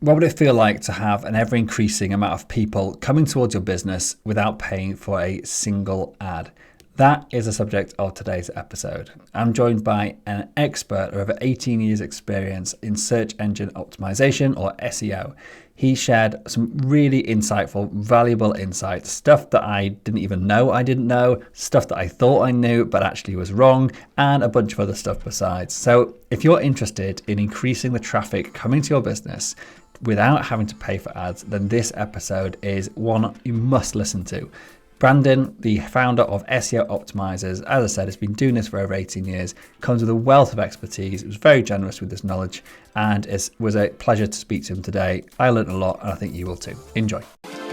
What would it feel like to have an ever increasing amount of people coming towards your business without paying for a single ad? That is the subject of today's episode. I'm joined by an expert of over 18 years experience in search engine optimization, or SEO. He shared some really insightful, valuable insights, stuff that I didn't even know I didn't know, stuff that I thought I knew but actually was wrong, and a bunch of other stuff besides. So if you're interested in increasing the traffic coming to your business without having to pay for ads, then this episode is one you must listen to. Brandon, the founder of SEO Optimizers, as I said, has been doing this for over 18 years, comes with a wealth of expertise. He was very generous with this knowledge, and it was a pleasure to speak to him today. I learned a lot, and I think you will too. Enjoy.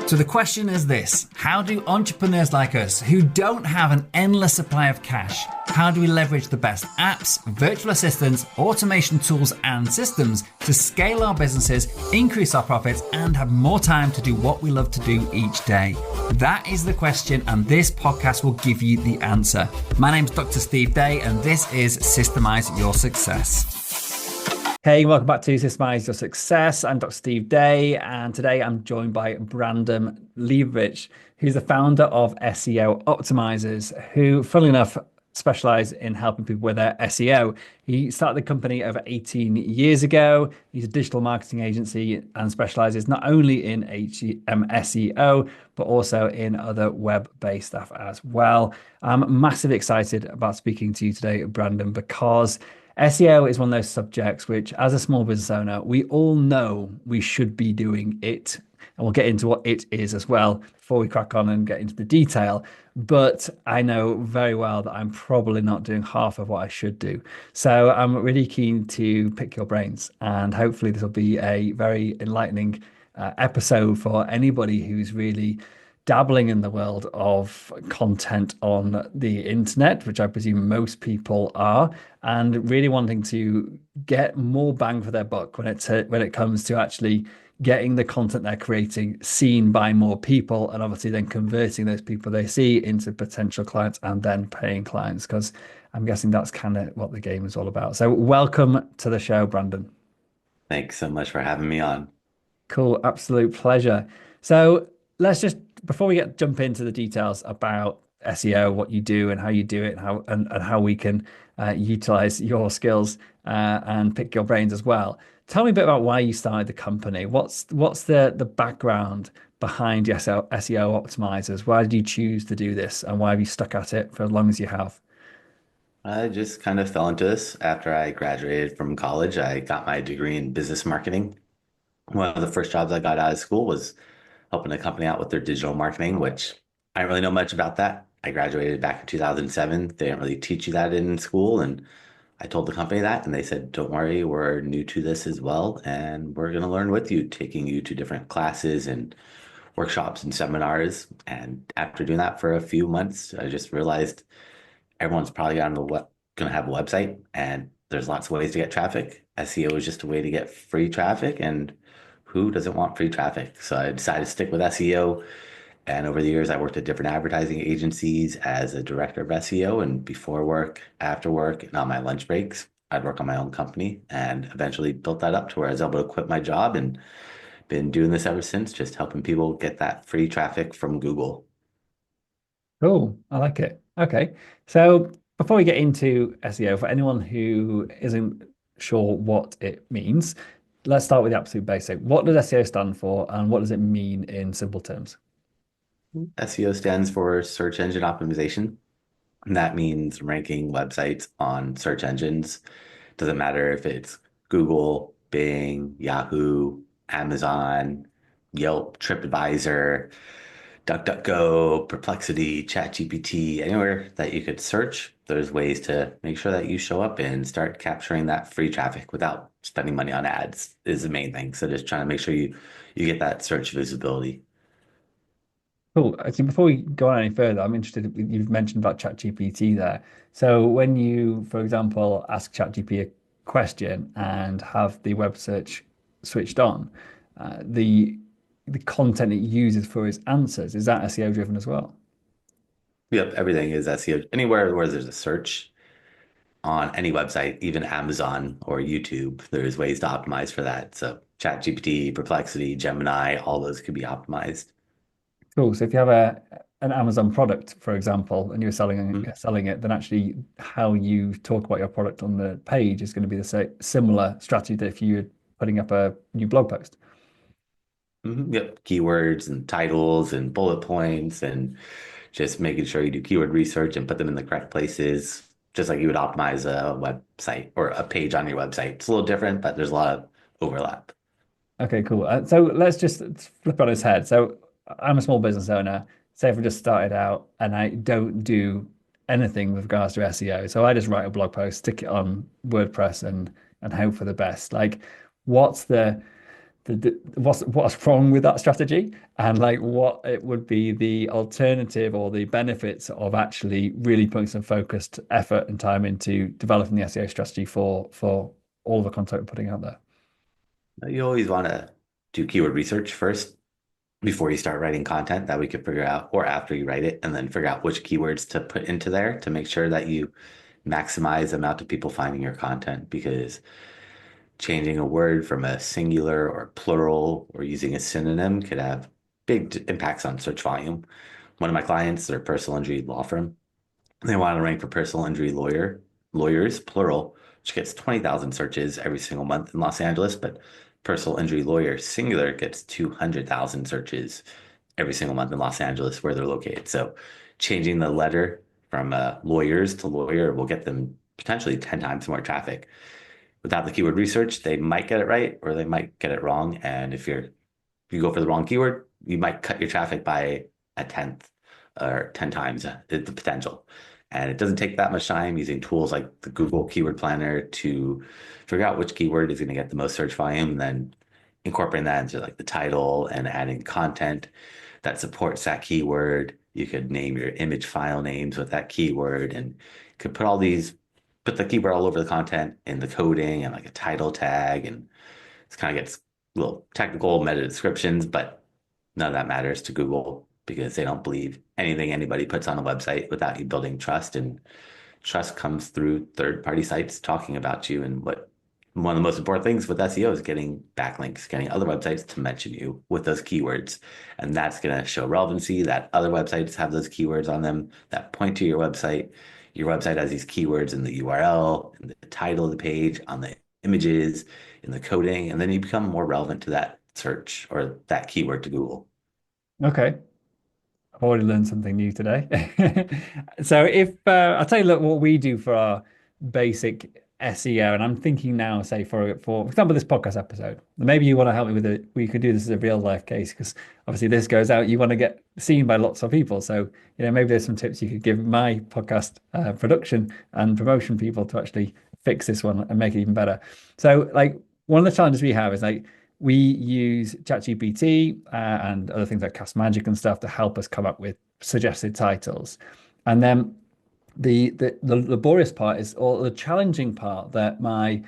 So the question is this: how do entrepreneurs like us, who don't have an endless supply of cash, how do we leverage the best apps, virtual assistants, automation tools, and systems to scale our businesses, increase our profits, and have more time to do what we love to do each day? That is the question, and this podcast will give you the answer. My name's Dr. Steve Day, and this is Systemize Your Success. Hey, welcome back to Systemize Your Success. I'm Dr. Steve Day, and today I'm joined by Brandon Leibowitz, who's the founder of SEO Optimizers, who, funnily enough, specialize in helping people with their SEO. He started the company over 18 years ago. He's a digital marketing agency and specializes not only in SEO, but also in other web-based stuff as well. I'm massively excited about speaking to you today, Brandon, because SEO is one of those subjects which, as a small business owner, we all know we should be doing it. And we'll get into what it is as well before we crack on and get into the detail. But I know very well that I'm probably not doing half of what I should do. So I'm really keen to pick your brains. And hopefully this will be a very enlightening episode for anybody who's really dabbling in the world of content on the internet, which I presume most people are, and really wanting to get more bang for their buck when it comes to actually getting the content they're creating seen by more people, and obviously then converting those people they see into potential clients and then paying clients, because I'm guessing that's kind of what the game is all about. So welcome to the show, Brandon. Thanks so much for having me on. Cool, absolute pleasure. So let's just, before we jump into the details about SEO, what you do and how you do it, and how we can utilize your skills and pick your brains as well. Tell me a bit about why you started the company. What's the background behind the SEO Optimizers? Why did you choose to do this, and why have you stuck at it for as long as you have? I just kind of fell into this after I graduated from college. I got my degree in business marketing. One of the first jobs I got out of school was helping a company out with their digital marketing, which I didn't really know much about that. I graduated back in 2007. They didn't really teach you that in school. And I told the company that, and they said, don't worry, we're new to this as well. And we're going to learn with you, taking you to different classes and workshops and seminars. And after doing that for a few months, I just realized everyone's probably going to have a website, and there's lots of ways to get traffic. SEO is just a way to get free traffic, and who doesn't want free traffic? So I decided to stick with SEO. And over the years, I worked at different advertising agencies as a director of SEO. And before work, after work, and on my lunch breaks, I'd work on my own company, and eventually built that up to where I was able to quit my job, and been doing this ever since, just helping people get that free traffic from Google. Cool. I like it. Okay. So before we get into SEO, for anyone who isn't sure what it means, let's start with the absolute basic. What does SEO stand for, and what does it mean in simple terms? SEO stands for search engine optimization. And that means ranking websites on search engines. Doesn't matter if it's Google, Bing, Yahoo, Amazon, Yelp, TripAdvisor, DuckDuckGo, Perplexity, ChatGPT, anywhere that you could search. There's ways to make sure that you show up and start capturing that free traffic without spending money on ads is the main thing. So just trying to make sure you get that search visibility. Cool. Actually, before we go on any further, I'm interested, you've mentioned about ChatGPT there. So when you, for example, ask ChatGPT a question and have the web search switched on, the content it uses for its answers, is that SEO driven as well? Yep, everything is SEO. Anywhere where there's a search, on any website, even Amazon or YouTube. There's ways to optimize for that. So ChatGPT, Perplexity, Gemini, all those could be optimized. Cool. So if you have a an Amazon product, for example, and you're Mhm. selling it, then actually how you talk about your product on the page is going to be the same similar strategy that if you're putting up a new blog post. Yep. Keywords and titles and bullet points and just making sure you do keyword research and put them in the correct places, just like you would optimize a website or a page on your website. It's a little different, but there's a lot of overlap. Okay, cool. So let's just flip on its head. So I'm a small business owner. Say if I just started out and I don't do anything with regards to SEO. So I just write a blog post, stick it on WordPress and hope for the best. Like what's what's wrong with that strategy? And like what it would be the alternative or the benefits of actually really putting some focused effort and time into developing the SEO strategy for all the content we're putting out there. You always want to do keyword research first before you start writing content that we could figure out, or after you write it, and then figure out which keywords to put into there to make sure that you maximize the amount of people finding your content. Because changing a word from a singular or plural or using a synonym could have big impacts on search volume. One of my clients, they're a personal injury law firm. They want to rank for personal injury lawyers, plural, which gets 20,000 searches every single month in Los Angeles, but personal injury lawyer, singular, gets 200,000 searches every single month in Los Angeles where they're located. So changing the letter from lawyers to lawyer will get them potentially 10 times more traffic. Without the keyword research, they might get it right or they might get it wrong. And if you go for the wrong keyword, you might cut your traffic by a tenth or 10 times the potential. And it doesn't take that much time using tools like the Google Keyword Planner to figure out which keyword is going to get the most search volume, and then incorporating that into like the title and adding content that supports that keyword. You could name your image file names with that keyword and could put the keyword all over the content in the coding and like a title tag. And it kind of gets a little technical meta descriptions, but none of that matters to Google because they don't believe anything anybody puts on a website without you building trust. And trust comes through third-party sites talking about you. And what one of the most important things with SEO is getting backlinks, getting other websites to mention you with those keywords. And that's going to show relevancy that other websites have those keywords on them that point to your website. Your website has these keywords in the URL, in the title of the page, on the images, in the coding, and then you become more relevant to that search or that keyword to Google. Okay. I've already learned something new today. So if I'll tell you, look, what we do for our basic SEO, and I'm thinking now, say for example, this podcast episode. Maybe you want to help me with it. We could do this as a real life case because obviously this goes out. You want to get seen by lots of people. So maybe there's some tips you could give my podcast production and promotion people to actually fix this one and make it even better. So like one of the challenges we have is like we use ChatGPT and other things like Cast Magic and stuff to help us come up with suggested titles. And then the laborious part is, or the challenging part that my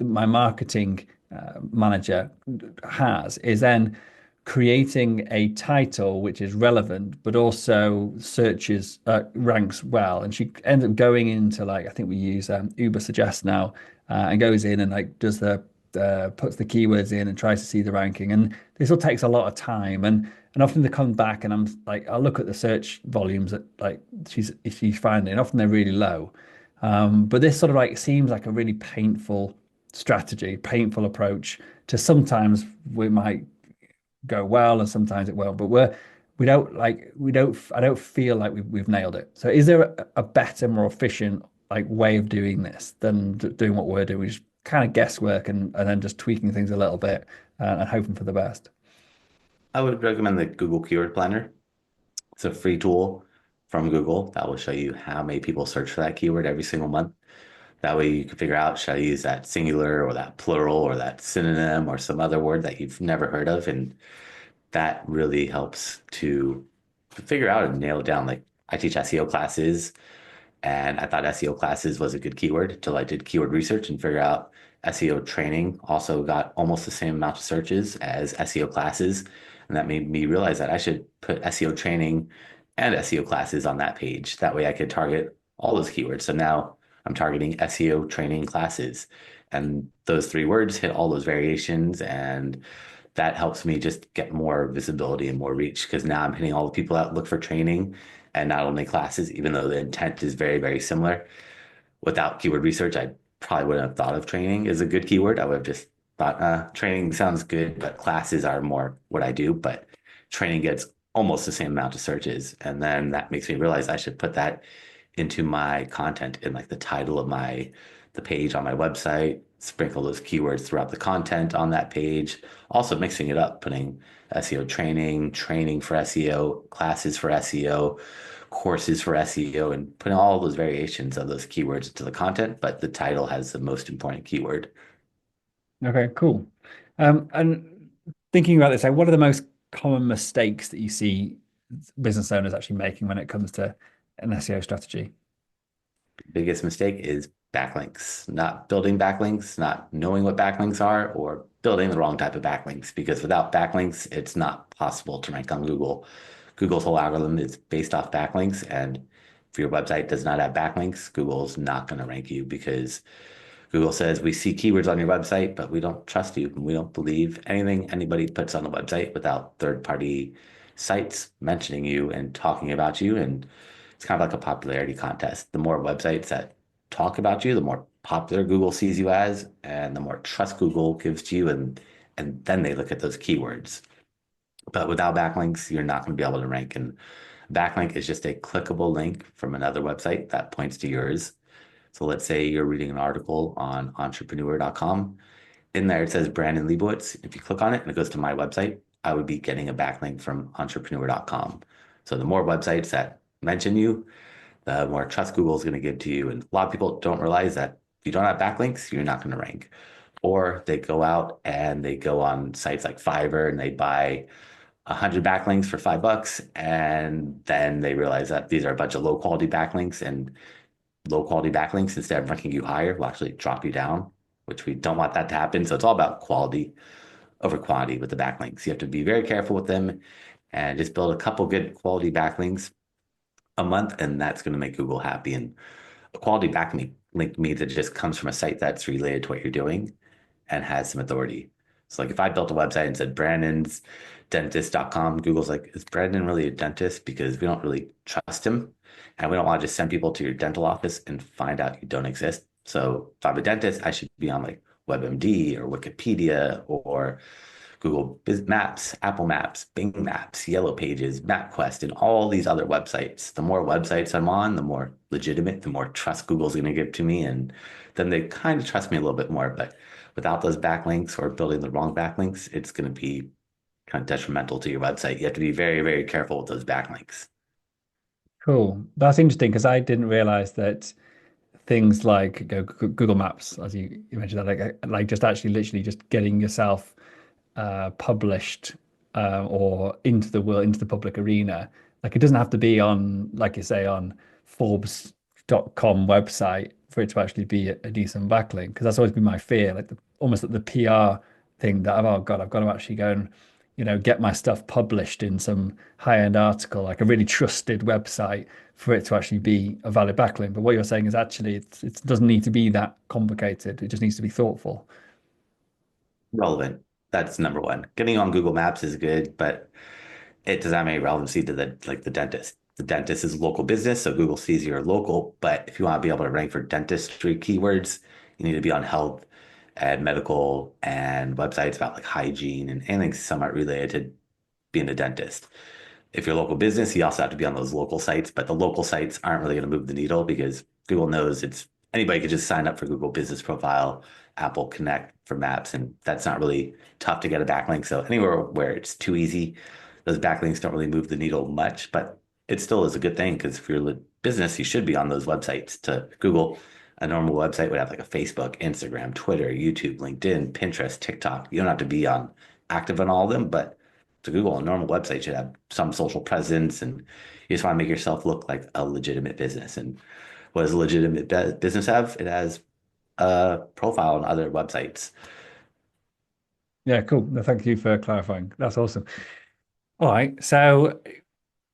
marketing manager has is then creating a title which is relevant but also searches ranks well. And she ends up going into like, I think we use Uber Suggest now, and goes in and like does the puts the keywords in and tries to see the ranking. And this all takes a lot of time. And often they come back and I'm like, I'll look at the search volumes that like she's finding. Often they're really low. But this sort of like seems like a really painful strategy, painful approach to sometimes we might go well and sometimes it won't. But I don't feel like we've nailed it. So is there a better, more efficient like way of doing this than doing what we're doing? We just kind of guesswork and then just tweaking things a little bit and hoping for the best. I would recommend the Google Keyword Planner. It's a free tool from Google that will show you how many people search for that keyword every single month. That way you can figure out, should I use that singular or that plural or that synonym or some other word that you've never heard of? And that really helps to figure out and nail it down. Like I teach SEO classes and I thought SEO classes was a good keyword until I did keyword research and figure out SEO training also got almost the same amount of searches as SEO classes. And that made me realize that I should put SEO training and SEO classes on that page. That way I could target all those keywords. So now I'm targeting SEO training classes. And those three words hit all those variations. And that helps me just get more visibility and more reach because now I'm hitting all the people that look for training and not only classes, even though the intent is very, very similar. Without keyword research, I probably wouldn't have thought of training as a good keyword. I would have just thought, training sounds good, but classes are more what I do. But training gets almost the same amount of searches. And then that makes me realize I should put that into my content in like the title of the page on my website, sprinkle those keywords throughout the content on that page. Also mixing it up, putting SEO training, training for SEO, classes for SEO, courses for SEO, and putting all those variations of those keywords into the content, but the title has the most important keyword. Okay, cool. And thinking about this, like, what are the most common mistakes that you see business owners actually making when it comes to an SEO strategy? Biggest mistake is backlinks, not building backlinks, not knowing what backlinks are, or building the wrong type of backlinks. Because without backlinks, it's not possible to rank on Google. Google's whole algorithm is based off backlinks. And if your website does not have backlinks, Google's not going to rank you because Google says we see keywords on your website, but we don't trust you. We don't believe anything anybody puts on the website without third-party sites mentioning you and talking about you. And it's kind of like a popularity contest. The more websites that talk about you, the more popular Google sees you as, and the more trust Google gives to you, and then they look at those keywords. But without backlinks, you're not going to be able to rank. And backlink is just a clickable link from another website that points to yours. So let's say you're reading an article on entrepreneur.com. In there, it says Brandon Leibowitz. If you click on it and it goes to my website, I would be getting a backlink from entrepreneur.com. So the more websites that mention you, the more trust Google is going to give to you. And a lot of people don't realize that if you don't have backlinks, you're not going to rank. Or they go out and they go on sites like Fiverr and they buy 100 backlinks for $5, and then they realize that these are a bunch of low quality backlinks, and low quality backlinks, instead of ranking you higher, will actually drop you down, which we don't want that to happen. So it's all about quality over quantity with the backlinks. You have to be very careful with them and just build a couple good quality backlinks a month, and that's going to make Google happy. And a quality backlink means it just comes from a site that's related to what you're doing and has some authority. So like if I built a website and said brandonsdentist.com, Google's like, is Brandon really a dentist? Because we don't really trust him. And we don't want to just send people to your dental office and find out you don't exist. So if I'm a dentist, I should be on like WebMD or Wikipedia or Google Maps, Apple Maps, Bing Maps, Yellow Pages, MapQuest, and all these other websites. The more websites I'm on, the more legitimate, the more trust Google's going to give to me. And then they kind of trust me a little bit more. But without those backlinks or building the wrong backlinks, it's going to be kind of detrimental to your website. You have to be very, very careful with those backlinks. Cool. That's interesting because I didn't realize that things like Google Maps, as you mentioned, that like just actually literally just getting yourself published or into the world, into the public arena. Like it doesn't have to be on, like you say, on Forbes.com website for it to actually be a decent backlink. Because that's always been my fear, like almost like the PR thing that oh God, I've got to actually go and get my stuff published in some high-end article, like a really trusted website for it to actually be a valid backlink. But what you're saying is actually it doesn't need to be that complicated. It just needs to be thoughtful. Relevant. That's number one. Getting on Google Maps is good, but it doesn't have any relevancy to the dentist. The dentist is a local business, so Google sees you're local. But if you want to be able to rank for dentistry keywords, you need to be on health and medical and websites about like hygiene and anything somewhat related to being a dentist. If you're a local business, you also have to be on those local sites, but the local sites aren't really going to move the needle because Google knows it's anybody could just sign up for Google Business Profile, Apple Connect for Maps, and that's not really tough to get a backlink. So anywhere where it's too easy, those backlinks don't really move the needle much, but it still is a good thing because if you're a business, you should be on those websites to Google. A normal website would have like a Facebook, Instagram, Twitter, YouTube, LinkedIn, Pinterest, TikTok. You don't have to be on active on all of them, but to Google, a normal website should have some social presence, and you just want to make yourself look like a legitimate business. And what does a legitimate business have? It has a profile on other websites. Yeah, cool. No, thank you for clarifying. That's awesome. All right. So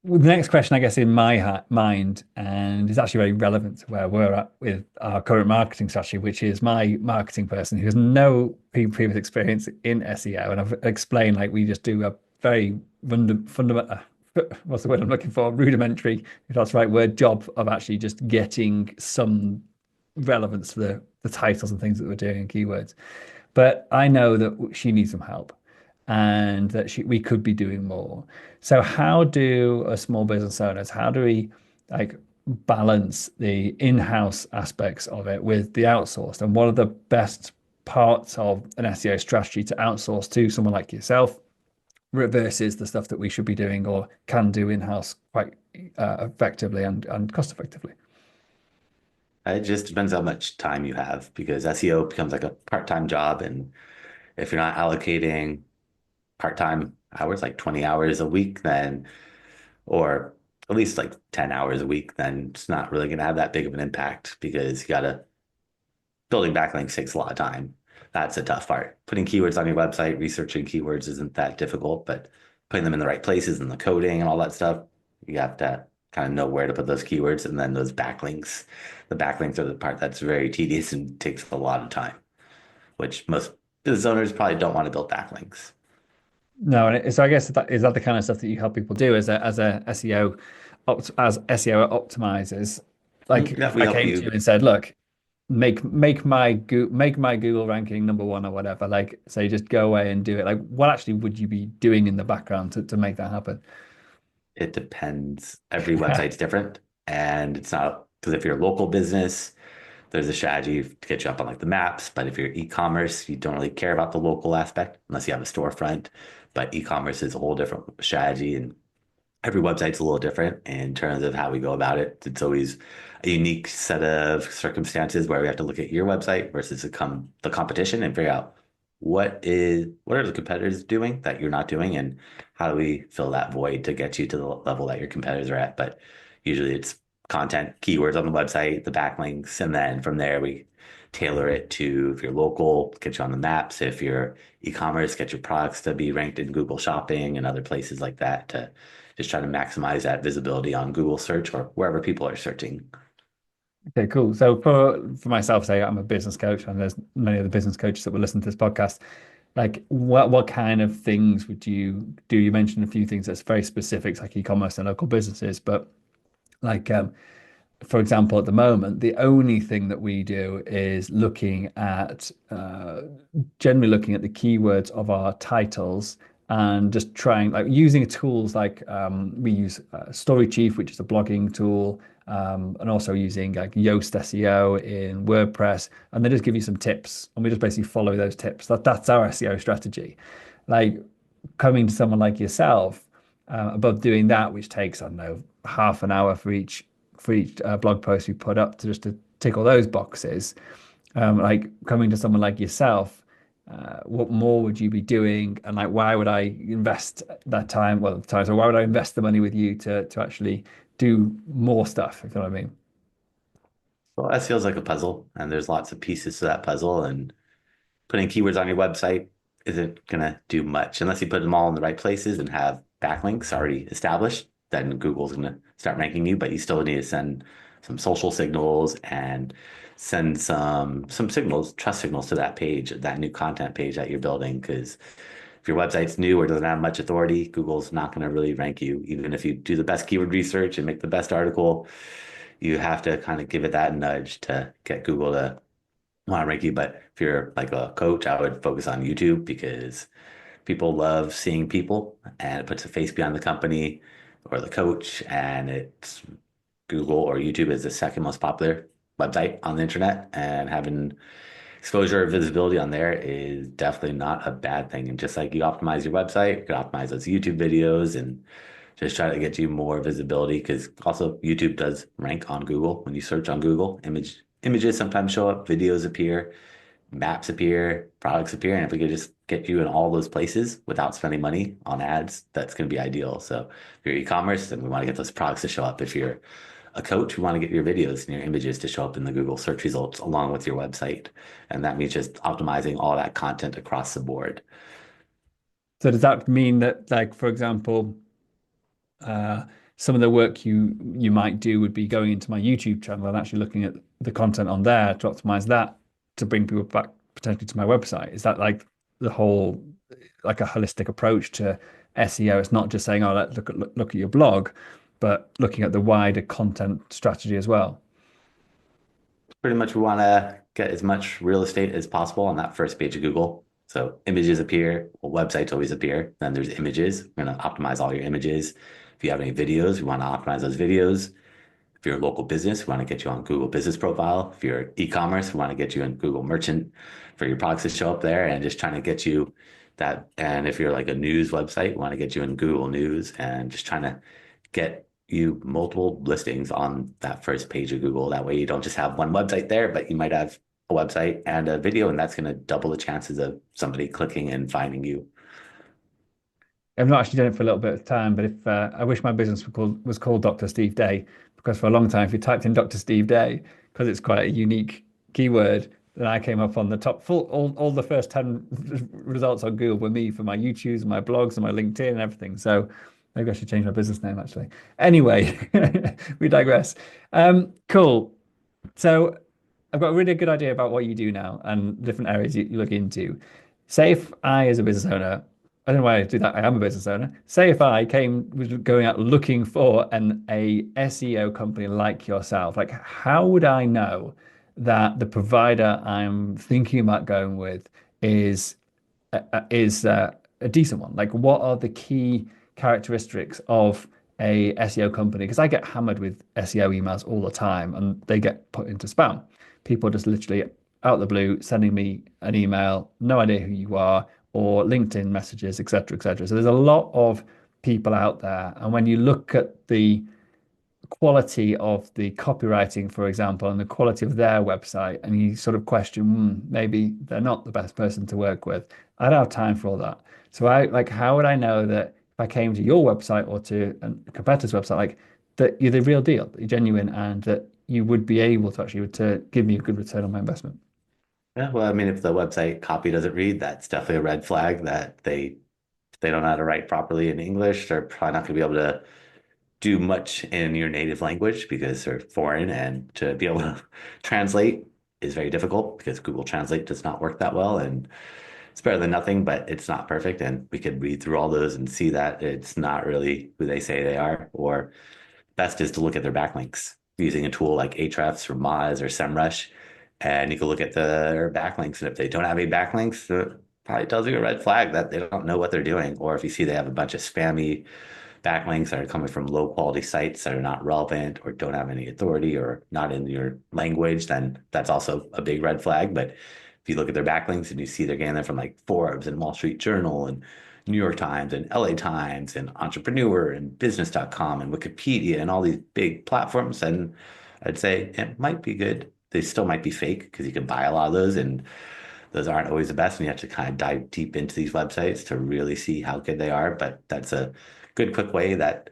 the next question, I guess, in my mind, and is actually very relevant to where we're at with our current marketing strategy, which is my marketing person who has no previous experience in SEO. And I've explained like we just do a very fundamental, what's the word I'm looking for? Rudimentary, if that's the right word, job of actually just getting some relevance to the titles and things that we're doing and keywords. But I know that she needs some help and that we could be doing more. So how do a small business owners, how do we like balance the in-house aspects of it with the outsourced? And what are the best parts of an SEO strategy to outsource to someone like yourself versus the stuff that we should be doing or can do in-house quite effectively and cost effectively? It just depends how much time you have because SEO becomes like a part-time job. And if you're not allocating part-time hours, like 20 hours a week, then, or at least like 10 hours a week, then it's not really going to have that big of an impact because building backlinks takes a lot of time. That's a tough part. Putting keywords on your website, researching keywords isn't that difficult, but putting them in the right places and the coding and all that stuff, you have to kind of know where to put those keywords and then those backlinks. The backlinks are the part that's very tedious and takes a lot of time, which most business owners probably don't want to build backlinks. No, so I guess that is that the kind of stuff that you help people do as a SEO as SEO optimizers. Like Yeah, if we I help came to you you. and said, look, make my Google ranking number one or whatever, like say just go away and do it. Like what actually would you be doing in the background to make that happen? It depends. Every website's different. And it's not because if you're a local business, there's a strategy to get you up on like the maps. But if you're e-commerce, you don't really care about the local aspect unless you have a storefront. But e-commerce is a whole different strategy. And every website's a little different in terms of how we go about it. It's always a unique set of circumstances where we have to look at your website versus the competition and figure out what are the competitors doing that you're not doing, and how do we fill that void to get you to the level that your competitors are at. But usually it's content, keywords on the website, the backlinks, and then from there we tailor it to if you're local, get you on the maps. If you're e-commerce, get your products to be ranked in Google Shopping and other places like that to just try to maximize that visibility on Google search or wherever people are searching. Okay, cool. So for myself, say I'm a business coach, and there's many of the business coaches that will listen to this podcast. Like, what kind of things would you do? You mentioned a few things that's very specific, like e-commerce and local businesses, but like for example, at the moment, the only thing that we do is looking at generally looking at the keywords of our titles and just trying like using tools like we use Story Chief, which is a blogging tool, and also using like Yoast SEO in WordPress, and they just give you some tips, and we just basically follow those tips. That's our SEO strategy. Like coming to someone like yourself, above doing that, which takes, I don't know, half an hour for each blog post we put up to just to tick all those boxes. Like coming to someone like yourself, what more would you be doing? And like, why would I invest that time? Well, the time, so why would I invest the money with you to actually do more stuff? If you know what I mean? Well, SEO is like a puzzle, and there's lots of pieces to that puzzle. And putting keywords on your website isn't going to do much unless you put them all in the right places and have backlinks already established. Then Google's going to start ranking you, but you still need to send some social signals and send some signals, trust signals to that page, that new content page that you're building. Because if your website's new or doesn't have much authority, Google's not going to really rank you. Even if you do the best keyword research and make the best article, you have to kind of give it that nudge to get Google to want to rank you. But if you're like a coach, I would focus on YouTube because people love seeing people and it puts a face behind the company or the coach. And it's Google or YouTube is the second most popular website on the internet. And having exposure or visibility on there is definitely not a bad thing. And just like you optimize your website, you can optimize those YouTube videos and just try to get you more visibility because also YouTube does rank on Google. When you search on Google, images sometimes show up, videos appear, maps appear, products appear, and if we could just get you in all those places without spending money on ads, that's going to be ideal. So if you're e-commerce, then we want to get those products to show up. If you're a coach, we want to get your videos and your images to show up in the Google search results along with your website. And that means just optimizing all that content across the board. So does that mean that, like, for example, some of the work you might do would be going into my YouTube channel and actually looking at the content on there to optimize that to bring people back potentially to my website. Is that like the whole like a holistic approach to SEO? It's not just saying, oh, let's look at your blog, but looking at the wider content strategy as well. Pretty much we want to get as much real estate as possible on that first page of Google. So images appear, well, websites always appear. Then there's images. We're going to optimize all your images. If you have any videos, we want to optimize those videos. If you're a local business, we want to get you on Google Business Profile. If you're e-commerce, we want to get you on Google Merchant for your products to show up there and just trying to get you that. And if you're like a news website, we want to get you in Google News and just trying to get you multiple listings on that first page of Google. That way you don't just have one website there, but you might have a website and a video, and that's going to double the chances of somebody clicking and finding you. I've not actually done it for a little bit of time, but if I wish my business was called Dr. Steve Day, because for a long time, if you typed in Dr. Steve Day, because it's quite a unique keyword, then I came up on the top full all the first 10 results on Google were me for my YouTubes and my blogs and my LinkedIn and everything. So maybe I should change my business name actually. Anyway, we digress. Cool. So I've got a really good idea about what you do now and different areas you look into. Say if I, as a business owner, I don't know why I do that. I am a business owner. Say if I was going out looking for a SEO company like yourself, like how would I know that the provider I'm thinking about going with is a decent one? Like what are the key characteristics of a SEO company? Because I get hammered with SEO emails all the time and they get put into spam. People just literally out of the blue sending me an email, no idea who you are, or LinkedIn messages, etc., etc. So there's a lot of people out there. And when you look at the quality of the copywriting, for example, and the quality of their website, and you sort of question, maybe they're not the best person to work with. I don't have time for all that. So how would I know that if I came to your website or to a competitor's website, like that you're the real deal, that you're genuine, and that you would be able to actually to give me a good return on my investment? Yeah, well, I mean, if the website copy doesn't read, that's definitely a red flag that they don't know how to write properly in English. They're probably not going to be able to do much in your native language because they're foreign, and to be able to translate is very difficult because Google Translate does not work that well, and it's better than nothing, but it's not perfect. And we could read through all those and see that it's not really who they say they are. Or best is to look at their backlinks using a tool like Ahrefs or Moz or SEMrush, and you can look at their backlinks. And if they don't have any backlinks, it probably tells you a red flag that they don't know what they're doing. Or if you see they have a bunch of spammy backlinks that are coming from low quality sites that are not relevant or don't have any authority or not in your language, then that's also a big red flag. But if you look at their backlinks and you see they're getting them from like Forbes and Wall Street Journal and New York Times and LA Times and Entrepreneur and Business.com and Wikipedia and all these big platforms, then I'd say it might be good. They still might be fake because you can buy a lot of those, and those aren't always the best. And you have to kind of dive deep into these websites to really see how good they are. But that's a good, quick way that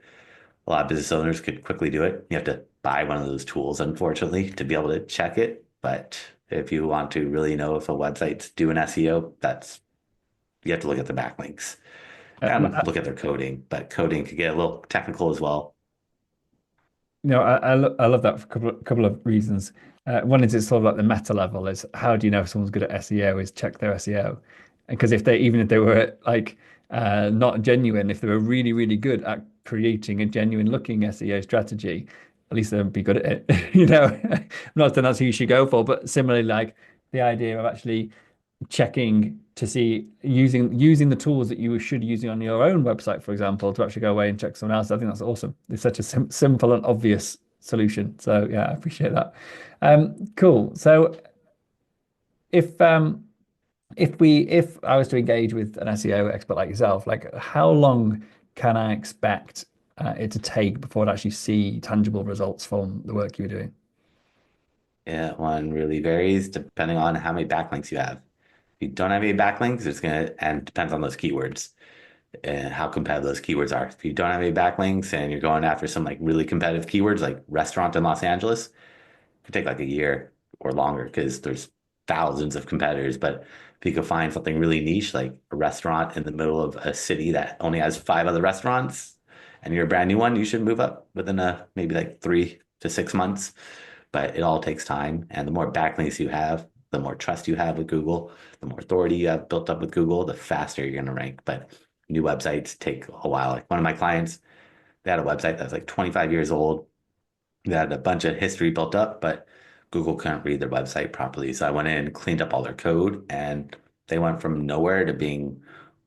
a lot of business owners could quickly do it. You have to buy one of those tools, unfortunately, to be able to check it. But if you want to really know if a website's doing SEO, you have to look at the backlinks and look at their coding. But coding could get a little technical as well. I love that for a couple of reasons. One is it's sort of like the meta level is how do you know if someone's good at SEO is check their SEO. Because even if they were like not genuine, if they were really, really good at creating a genuine looking SEO strategy, at least they'd be good at it. I'm not saying that's who you should go for, but similarly, like the idea of actually checking to see using the tools that you should using on your own website, for example, to actually go away and check someone else. I think that's awesome. It's such a simple and obvious solution. So yeah, I appreciate that. Cool. So if if I was to engage with an SEO expert like yourself, like how long can I expect it to take before I actually see tangible results from the work you're doing? Yeah, one really varies depending on how many backlinks you have. If you don't have any backlinks, and depends on those keywords and how competitive those keywords are. If you don't have any backlinks and you're going after some like really competitive keywords like restaurant in Los Angeles, it could take like a year or longer because there's thousands of competitors. But if you could find something really niche, like a restaurant in the middle of a city that only has five other restaurants, and you're a brand new one, you should move up within maybe like 3 to 6 months. But it all takes time. And the more backlinks you have, the more trust you have with Google, the more authority you have built up with Google, the faster you're going to rank. But new websites take a while. Like one of my clients, they had a website that was like 25 years old. They had a bunch of history built up, but Google couldn't read their website properly. So I went in and cleaned up all their code, and they went from nowhere to being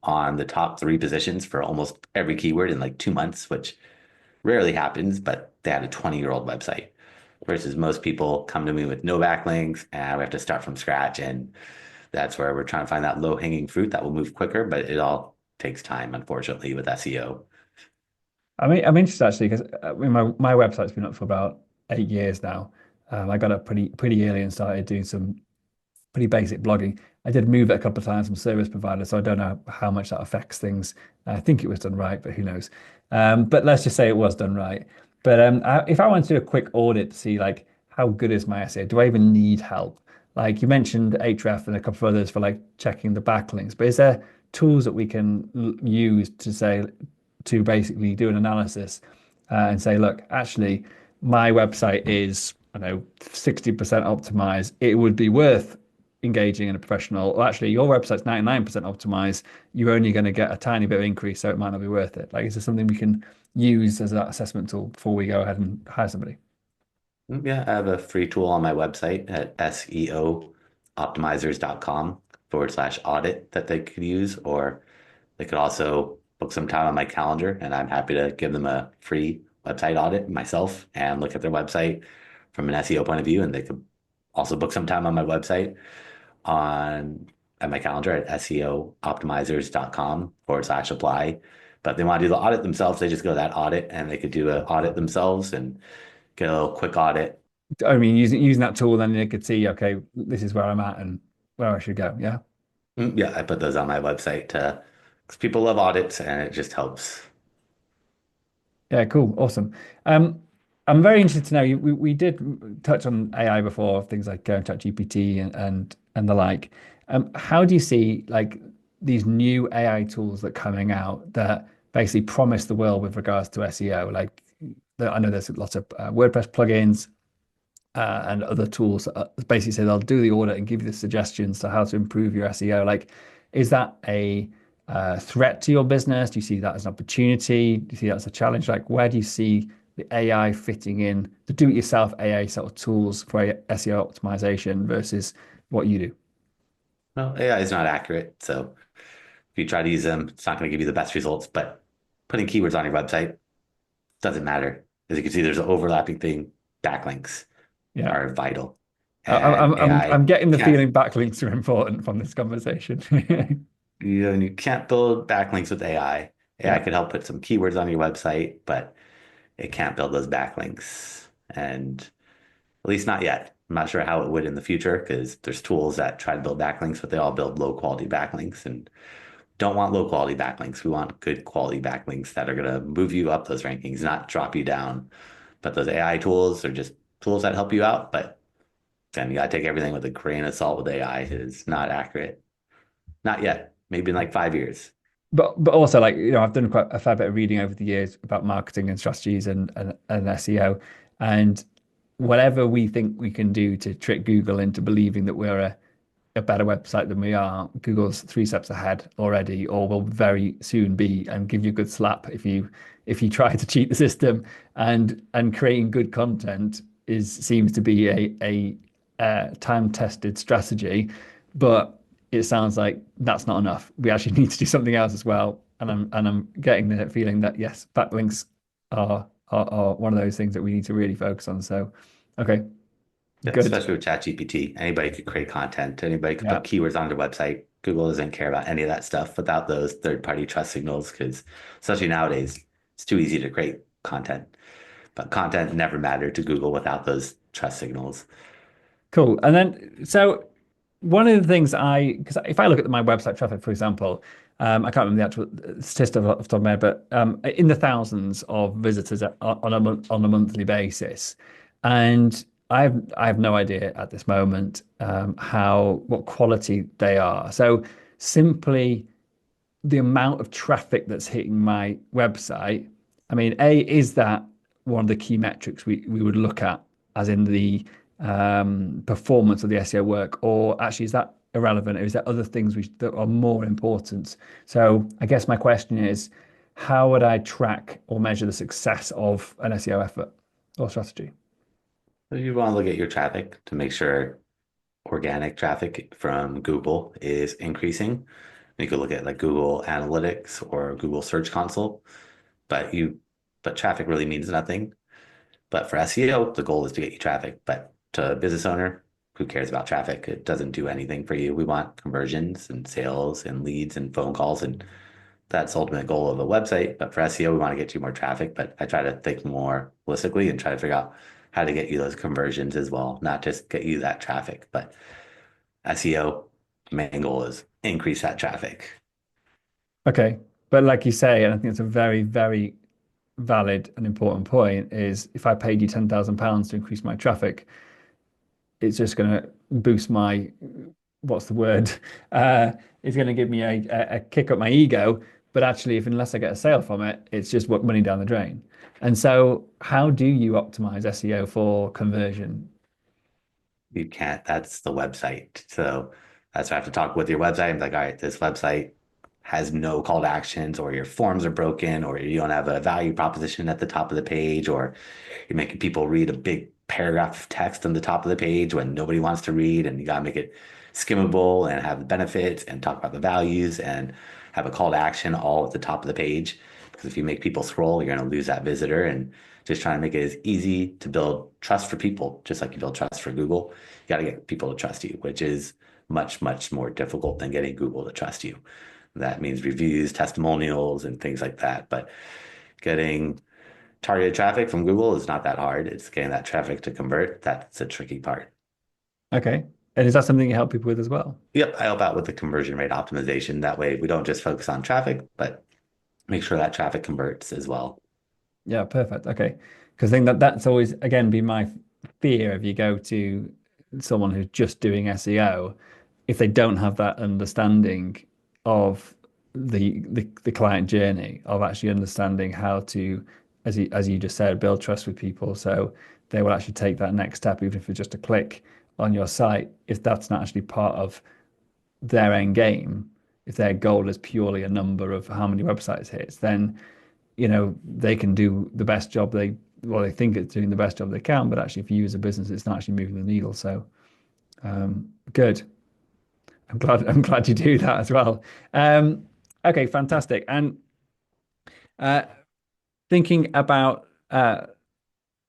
on the top three positions for almost every keyword in like 2 months, which rarely happens, but they had a 20-year-old website versus most people come to me with no backlinks and we have to start from scratch. And that's where we're trying to find that low-hanging fruit that will move quicker, but it all takes time, unfortunately, with SEO. I'm interested actually because my website's been up for about 8 years now. I got up pretty early and started doing some pretty basic blogging. I did move it a couple of times from service provider, so I don't know how much that affects things. I think it was done right, but who knows? But let's just say it was done right. But if I want to do a quick audit to see like how good is my SEO, do I even need help? Like you mentioned Href and a couple of others for like checking the backlinks, but is there tools that we can use to say to basically do an analysis and say, look, actually, my website is, I don't know, 60% optimized. It would be worth engaging in a professional. Well, actually, your website's 99% optimized. You're only going to get a tiny bit of increase, so it might not be worth it. Like, is there something we can use as that assessment tool before we go ahead and hire somebody? Yeah, I have a free tool on my website at SEOoptimizers.com/audit that they could use, or they could also book some time on my calendar, and I'm happy to give them a free website audit myself and look at their website from an SEO point of view. And they could also book some time on my website on at my calendar at SEOoptimizers.com/apply. But if they want to do the audit themselves, they just go to that audit and they could do an audit themselves and get a little quick audit. I mean, using that tool, then they could see, okay, this is where I'm at and where I should go. Yeah. Yeah, I put those on my website because people love audits and it just helps. Yeah, cool. Awesome. I'm very interested to know, we did touch on AI before, things like ChatGPT and the like. How do you see like these new AI tools that are coming out that basically promise the world with regards to SEO? Like I know there's lots of WordPress plugins and other tools that basically say they'll do the audit and give you the suggestions to how to improve your SEO. Like, is that a threat to your business? Do you see that as an opportunity? Do you see that as a challenge? Like, where do you see the AI fitting in, the do-it-yourself AI sort of tools for SEO optimization versus what you do? Well, AI is not accurate. So if you try to use them, it's not going to give you the best results. But putting keywords on your website doesn't matter. As you can see, there's an overlapping thing. Backlinks Yeah. are vital. I'm And I'm AI I'm getting the can't, feeling backlinks are important from this conversation. you can't build backlinks with AI. AI Yeah. could help put some keywords on your website, but it can't build those backlinks. And at least not yet. I'm not sure how it would in the future because there's tools that try to build backlinks, but they all build low quality backlinks and don't want low quality backlinks. We want good quality backlinks that are going to move you up those rankings, not drop you down. But those AI tools are just tools that help you out. But then you got to take everything with a grain of salt with AI. It is not accurate. Not yet. Maybe in like 5 years. But also like I've done quite a fair bit of reading over the years about marketing and strategies and SEO, and whatever we think we can do to trick Google into believing that we're a better website than we are, Google's 3 steps ahead already, or will very soon be, and give you a good slap if you try to cheat the system. And creating good content is seems to be a time-tested strategy, but it sounds like that's not enough. We actually need to do something else as well. And I'm getting the feeling that yes, backlinks are one of those things that we need to really focus on. So, okay, Yeah, good. especially with ChatGPT. Anybody could create content. Anybody could Yeah. put keywords on their website. Google doesn't care about any of that stuff without those third-party trust signals because especially nowadays, it's too easy to create content. But content never mattered to Google without those trust signals. Cool. And then, so one of the things because if I look at my website traffic, for example, I can't remember the actual statistic off the top of my head, but in the thousands of visitors on a monthly basis, and I have no idea at this moment what quality they are. So simply the amount of traffic that's hitting my website I mean, A, is that one of the key metrics we would look at, as in the performance of the SEO work, or actually is that irrelevant, or is there other things that are more important? So I guess my question is, how would I track or measure the success of an SEO effort or strategy? So you want to look at your traffic to make sure organic traffic from Google is increasing. You could look at like Google Analytics or Google Search Console, but traffic really means nothing. But for SEO, the goal is to get you traffic. But to a business owner, who cares about traffic? It doesn't do anything for you. We want conversions and sales and leads and phone calls, and that's the ultimate goal of a website. But for SEO, we want to get you more traffic. But I try to think more holistically and try to figure out how to get you those conversions as well, not just get you that traffic. But SEO, main goal is increase that traffic. Okay. But like you say, and I think it's a very, very valid and important point, is if I paid you £10,000 to increase my traffic, it's just going to boost my, what's the word? It's going to give me a kick up my ego. But actually, if unless I get a sale from it, it's just what money down the drain. And so, how do you optimize SEO for conversion? You can't, that's the website. So that's why I have to talk with your website. I'm like, all right, this website has no call to actions, or your forms are broken, or you don't have a value proposition at the top of the page, or you're making people read a big paragraph of text on the top of the page when nobody wants to read, and you got to make it skimmable and have the benefits and talk about the values and have a call to action all at the top of the page. Because if you make people scroll, you're going to lose that visitor. And just trying to make it as easy to build trust for people, just like you build trust for Google. You got to get people to trust you, which is much, much more difficult than getting Google to trust you. That means reviews, testimonials, and things like that. But getting targeted traffic from Google is not that hard. It's getting that traffic to convert. That's the tricky part. Okay. And is that something you help people with as well? Yep, I help out with the conversion rate optimization. That way, we don't just focus on traffic, but make sure that traffic converts as well. Yeah, perfect. Okay. Because I think that's always, again, be my fear if you go to someone who's just doing SEO, if they don't have that understanding of the client journey, of actually understanding how to, as you just said, build trust with people. So they will actually take that next step, even if it's just a click on your site, if that's not actually part of their end game, if their goal is purely a number of how many websites hits, then they can do the best job they think it's doing the best job they can, but actually if you use a business, it's not actually moving the needle. So good. I'm glad you do that as well. Okay, fantastic. And uh, thinking about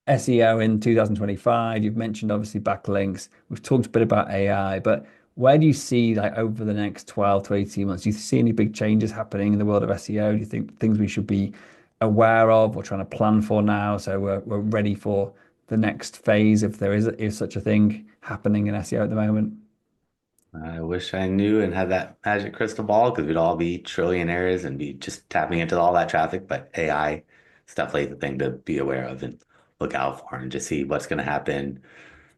SEO in 2025, you've mentioned obviously backlinks. We've talked a bit about AI, but where do you see, like, over the next 12 to 18 months, do you see any big changes happening in the world of SEO? Do you think things we should be aware of or trying to plan for now, so we're ready for the next phase, if there is such a thing happening in SEO at the moment? I wish I knew and had that magic crystal ball because we'd all be trillionaires and be just tapping into all that traffic. But AI is definitely the thing to be aware of and look out for and just see what's going to happen.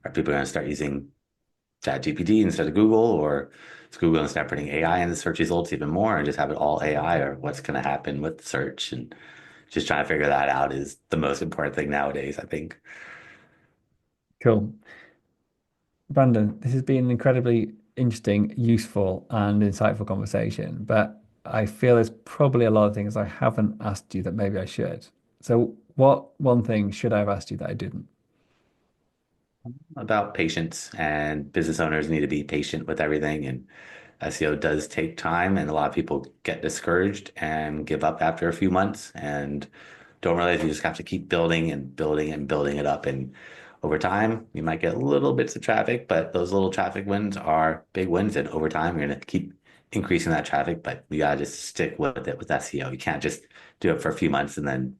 Are people going to start using ChatGPT instead of Google, or is Google going to start putting AI in the search results even more and just have it all AI, or what's going to happen with search? And just trying to figure that out is the most important thing nowadays, I think. Cool. Brandon, this has been an incredibly interesting, useful, and insightful conversation, but I feel there's probably a lot of things I haven't asked you that maybe I should. So, what one thing should I have asked you that I didn't? About patience, and business owners need to be patient with everything. And SEO does take time, and a lot of people get discouraged and give up after a few months and don't realize you just have to keep building and building and building it up. And over time, you might get little bits of traffic, but those little traffic wins are big wins. And over time, you're going to keep increasing that traffic, but you got to just stick with it with SEO. You can't just do it for a few months and then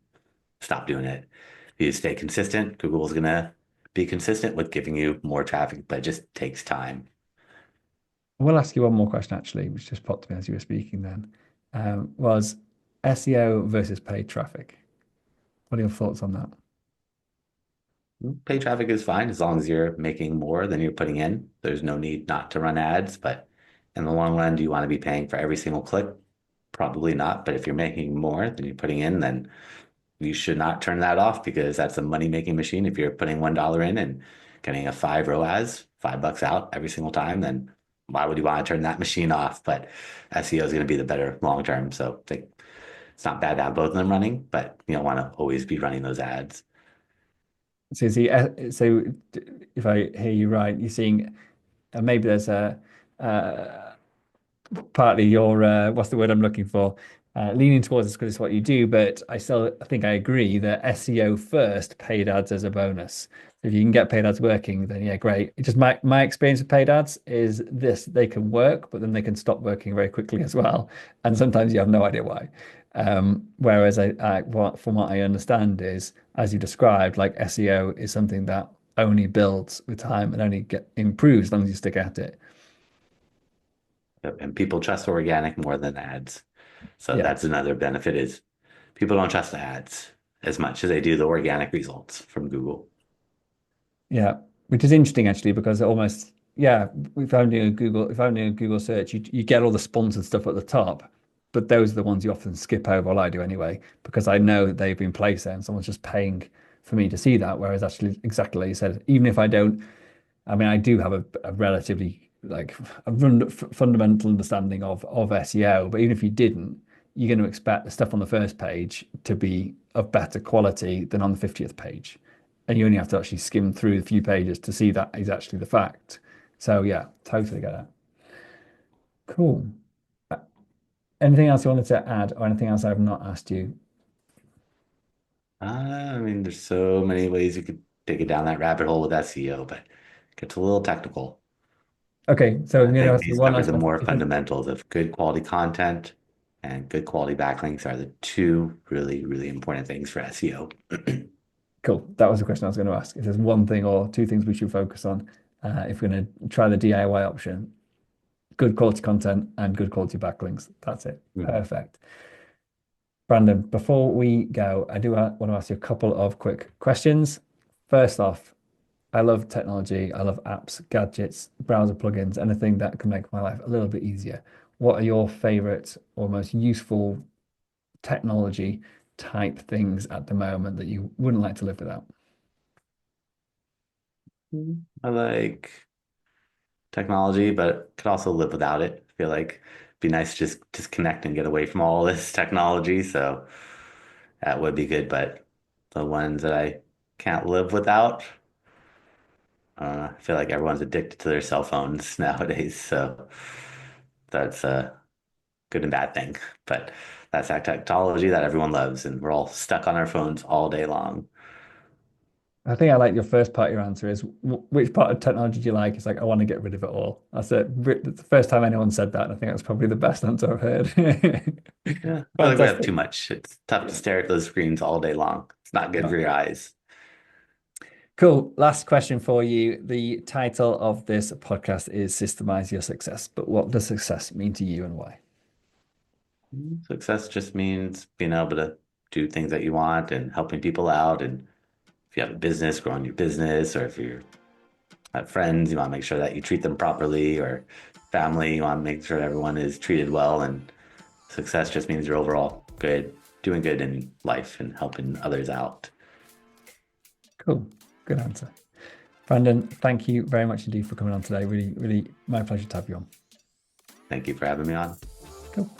stop doing it. If you stay consistent, Google's going to be consistent with giving you more traffic, but it just takes time. I will ask you one more question actually, which just popped to me as you were speaking then. Was SEO versus paid traffic. What are your thoughts on that? Paid traffic is fine as long as you're making more than you're putting in. There's no need not to run ads, but in the long run, do you want to be paying for every single click? Probably not. But if you're making more than you're putting in, then you should not turn that off because that's a money-making machine. If you're putting $1 in and getting a 5 ROAS, $5 out every single time, then why would you want to turn that machine off? But SEO is going to be the better long term. So I think it's not bad to have both of them running, but you don't want to always be running those ads. So, so if I hear you right, you're seeing maybe there's a partly your what's the word I'm looking for? Leaning towards this because it's what you do, but I think I agree that SEO first, paid ads as a bonus. If you can get paid ads working, then yeah, great. It's just my experience with paid ads is this: they can work, but then they can stop working very quickly as well, and sometimes you have no idea why. Whereas from what I understand is, as you described, like SEO is something that only builds with time and only improves as long as you stick at it. And people trust organic more than ads. So Yeah. that's another benefit is people don't trust the ads as much as they do the organic results from Google. Yeah, which is interesting actually because it almost yeah, if I'm doing a Google search, you get all the sponsored stuff at the top, but those are the ones you often skip over. Well, I do anyway, because I know that they've been placed there and someone's just paying for me to see that. Whereas actually, exactly like you said, even if I don't, I mean, I do have a relatively like fundamental understanding of SEO, but even if you didn't, you're going to expect the stuff on the first page to be of better quality than on the 50th page. And you only have to actually skim through a few pages to see that is actually the fact. So yeah, totally get it. Cool. Uh, Anything else you wanted to add or anything else I've not asked you? I mean, there's so many ways you could take it down that rabbit hole with SEO, but it gets a little technical. Okay, so I'm I going to think ask you these one cover last the question. more fundamentals of good quality content and good quality backlinks are the two really, really important things for SEO. Cool. That was the question I was going to ask. If there's one thing or two things we should focus on, if we're going to try the DIY option, good quality content and good quality backlinks. That's it. Mhm. Perfect. Brandon, before we go, I do want to ask you a couple of quick questions. First off, I love technology. I love apps, gadgets, browser plugins, anything that can make my life a little bit easier. What are your favorite or most useful technology type things at the moment that you wouldn't like to live without? I like technology, but could also live without it. I feel like it'd be nice to just disconnect and get away from all this technology. So that would be good. But the ones that I can't live without, I feel like everyone's addicted to their cell phones nowadays. So that's a good and bad thing. But that's that technology that everyone loves, and we're all stuck on our phones all day long. I think I like your first part of your answer is which part of technology do you like? It's like, I want to get rid of it all. That's it. It's the first time anyone said that. And I think that's probably the best answer I've heard. Yeah, I feel like we have too Fantastic. much. It's tough to stare at those screens all day long. It's not good Yeah. for your eyes. Cool. Last question for you. The title of this podcast is Systemize Your Success. But what does success mean to you and why? Success just means being able to do things that you want and helping people out. And if you have a business, growing your business, or if you have friends, you want to make sure that you treat them properly, or family, you want to make sure everyone is treated well. And success just means you're overall good, doing good in life and helping others out. Cool. Good answer. Brandon, thank you very much indeed for coming on today. Really, really my pleasure to have you on. Thank you for having me on. Cool.